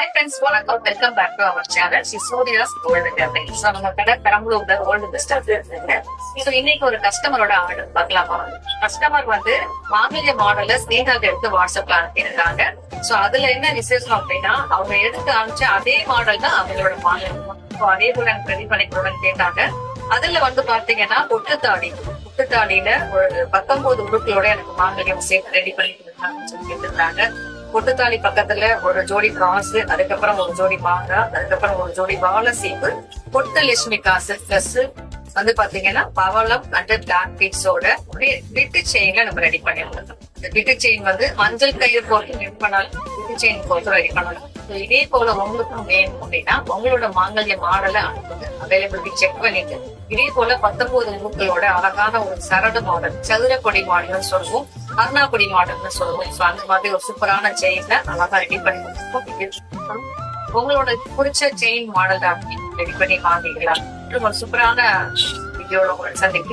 Hi friends, வணக்கம். Welcome back to our channel. Surya's gold temple. So நம்ம கடை பெரம்பலூர்ல கோல்டு பெஸ்ட் இருக்குங்க. சோ இன்னைக்கு ஒரு கஸ்டமரோட ஆர்டர் பார்க்கலாமா? கஸ்டமர் வந்து மாங்கல்ய மாடல்ல ஸ்னேகாக்கு எடுத்து வாட்ஸ்அப்ல அனுப்பியிருக்காங்க. சோ அதுல என்ன விசேஷம் அப்படின்னா அவங்க எடுத்து அனுப்பிச்ச அதே மாடல் தான் அவங்களோட மாங்கல்யம். சோ அதே போல எனக்கு ரெடி பண்ணி கொடுன்னு கேட்டாங்க. அதுல வந்து பாத்தீங்கன்னா பொட்டுத்தாடியில ஒரு 19 உடுக்களோட எனக்கு மாங்கல்யம் சேர்த்து ரெடி பண்ணி கொடுத்தாங்கன்னு சொல்லி கேட்டிருந்தாங்க. பொட்டுத்தாளி பக்கத்துல ஒரு ஜோடி கிராஸ், அதுக்கப்புறம் ஒரு ஜோடி மாங்காய், அதுக்கப்புறம் ஒரு ஜோடி வாழை சீப்பு, பொட்டு லட்சுமி காசு பிளஸ் வந்து பாத்தீங்கன்னா பவளம் அண்ட் பிளாக் பீட்ஸோட பிட்டு செயின்ல நம்ம ரெடி பண்ணிருக்கோம். இந்த பிட்டு செயின் வந்து மஞ்சள் கயிறு போட்டு ரெடி பண்ணாலும் பிட்டு செயின் போட்டு ரெடி பண்ணலாம். இதே போல உங்களுக்கும் வேணும் அப்படின்னா உங்களோட மாங்கல்ய மாடலை அனுப்புங்க. அவைலபிலிட்டி செக் பண்ணிட்டு இதே போல 19 உறுப்புகளோட அழகான ஒரு சரடு மாடல், சதுர கொடி மாடல்னு சொல்லுவோம், அருணாக்குடி மாடல்னு சொல்லுவோம். சோ அந்த மாதிரி ஒரு சூப்பரான செயின்ல அழகா ரெடி பண்ணி கொடுத்துருக்கோம். உங்களோட பிடிச்ச செயின் மாடல் ரெடி பண்ணி வாங்கிக்கலாம். ஒரு சூப்பரான வீடியோட சந்திக்க